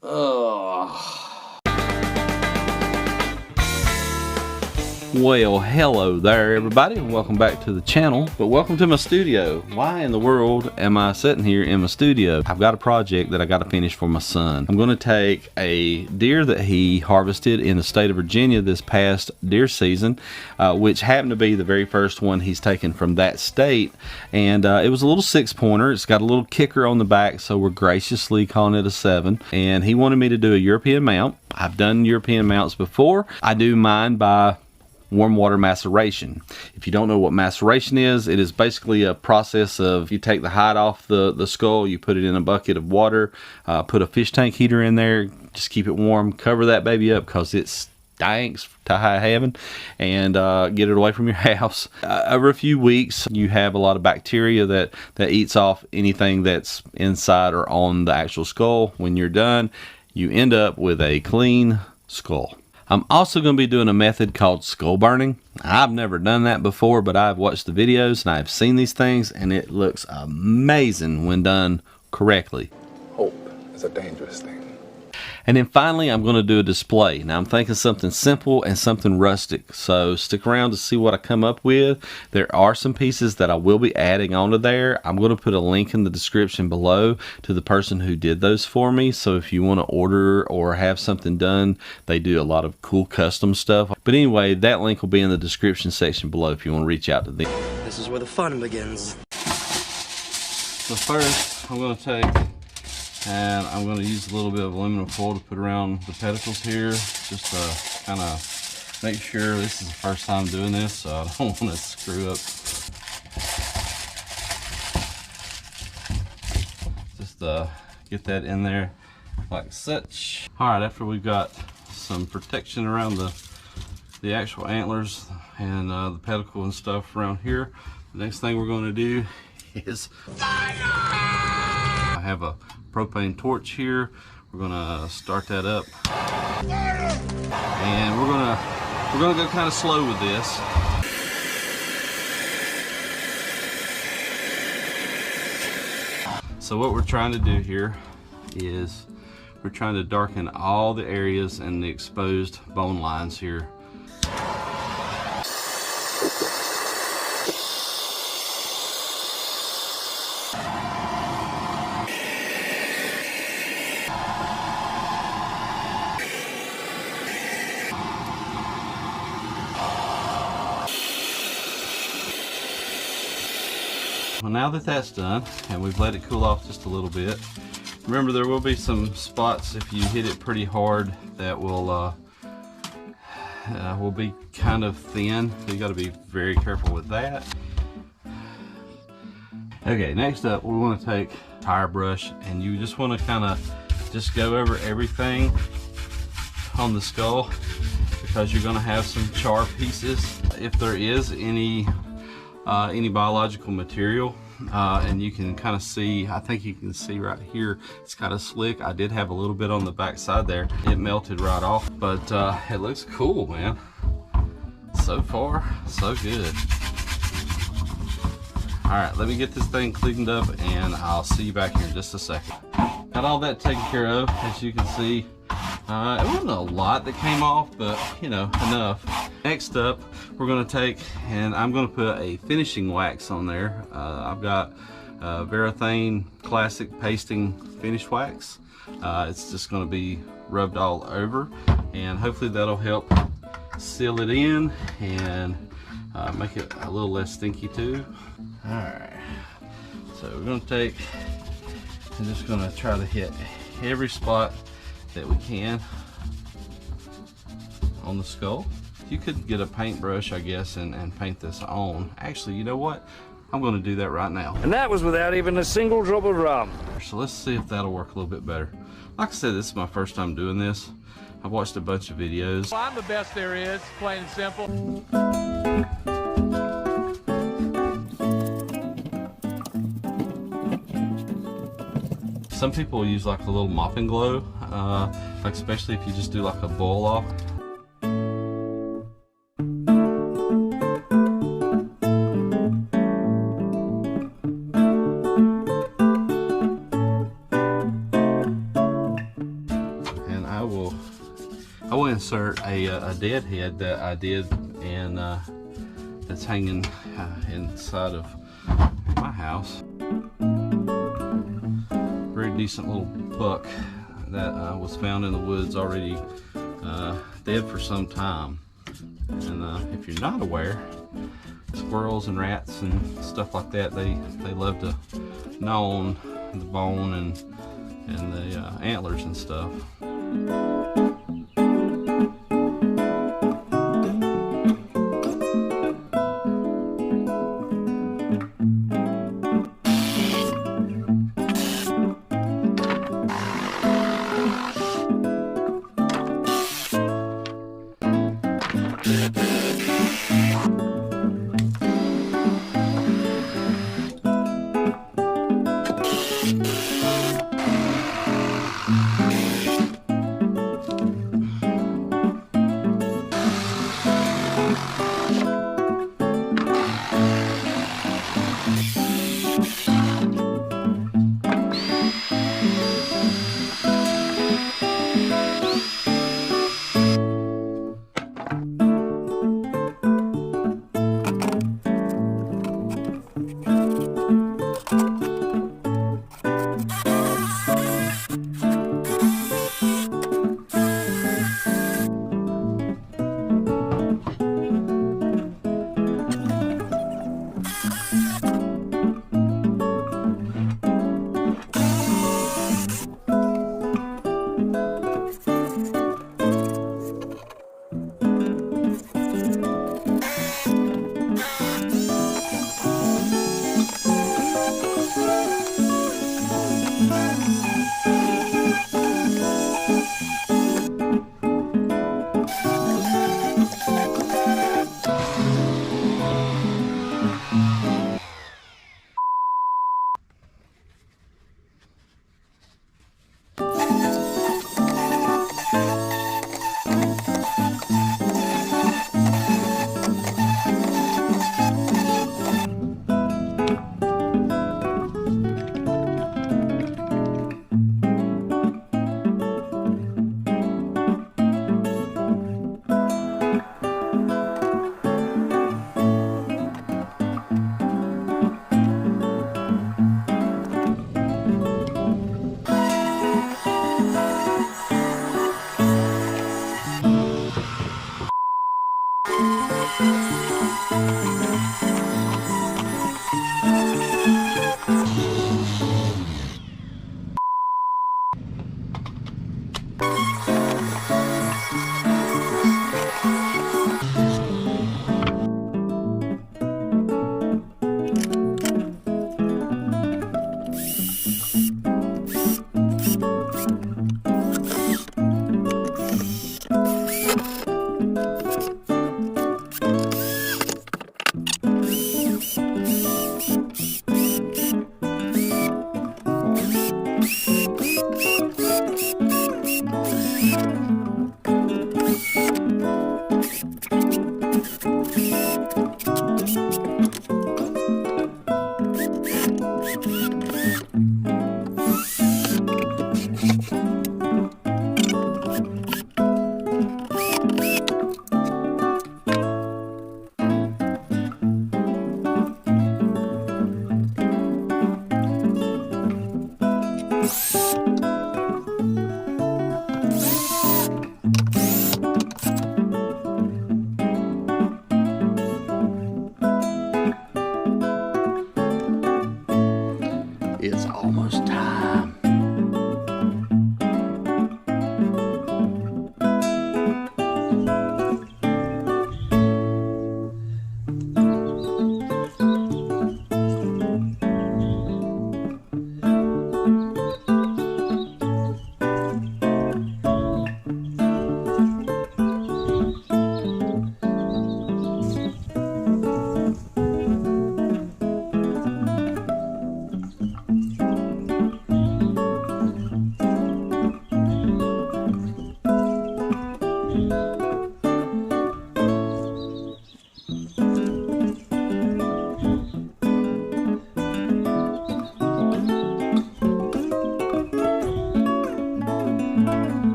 Well, hello there everybody, and welcome back to the channel. But welcome to my studio. Why in the world am I sitting here in my studio? I've got a project that I got to finish for my son. I'm going to take a deer that he harvested in the state of Virginia this past deer season, which happened to be the very first one he's taken from that state. And it was a little 6-pointer. It's got a little kicker on the back, so we're graciously calling it a 7. And he wanted me to do a European mount. I've done European mounts before. I do mine by warm water maceration. If you don't know what maceration is, it is basically a process of you take the hide off the skull, you put it in a bucket of water, put a fish tank heater in there, just keep it warm, cover that baby up because it stinks to high heaven, and get it away from your house. Over a few weeks, you have a lot of bacteria that eats off anything that's inside or on the actual skull. When you're done, you end up with a clean skull. I'm also going to be doing a method called skull burning. I've never done that before, but I've watched the videos and I've seen these things, and it looks amazing when done correctly. Hope is a dangerous thing. And then finally, I'm going to do a display. Now I'm thinking something simple and something rustic, so stick around to see what I come up with. There are some pieces that I will be adding onto there. I'm going to put a link in the description below to the person who did those for me, so if you want to order or have something done, they do a lot of cool custom stuff. But anyway, that link will be in the description section below if you want to reach out to them. This is where the fun begins. So first, I'm going to take, and I'm going to use a little bit of aluminum foil to put around the pedicles here, just to kind of make sure. This is the first time doing this, so I don't want to screw up. Just get that in there like such. Alright, after we've got some protection around the actual antlers and the pedicle and stuff around here, the next thing we're going to do is I have a propane torch here. We're gonna start that up, and we're gonna go kind of slow with this. So what we're trying to do here is we're trying to darken all the areas and the exposed bone lines here. Well, now that that's done and we've let it cool off just a little bit, remember there will be some spots if you hit it pretty hard that will be kind of thin, so you got to be very careful with that. Okay, next up we want to take a tire brush, and you just want to kind of just go over everything on the skull, because you're going to have some char pieces. If there is any biological material, and you can kind of see, I think you can see right here, it's kind of slick. I did have a little bit on the back side there. It melted right off, but it looks cool, man. So far, so good. All right, let me get this thing cleaned up and I'll see you back here in just a second. Got all that taken care of, as you can see. It wasn't a lot that came off, but you know, enough. Next up, we're going to take, and I'm going to put a finishing wax on there. I've got Varathane Classic Pasting Finish Wax. It's just going to be rubbed all over, and hopefully that'll help seal it in and make it a little less stinky too. Alright, so we're going to take, I'm just going to try to hit every spot that we can on the skull. You could get a paintbrush, I guess, and paint this on. Actually, you know what? I'm going to do that right now. And that was without even a single drop of rum. So let's see if that'll work a little bit better. Like I said, this is my first time doing this. I've watched a bunch of videos. Well, I'm the best there is, plain and simple. Some people use like a little mopping glow, like especially if you just do like a boil off. I will insert a dead head that I did, and that's hanging inside of my house. Very decent little buck that was found in the woods, already dead for some time. And if you're not aware, squirrels and rats and stuff like that, they love to gnaw on the bone and the antlers and stuff.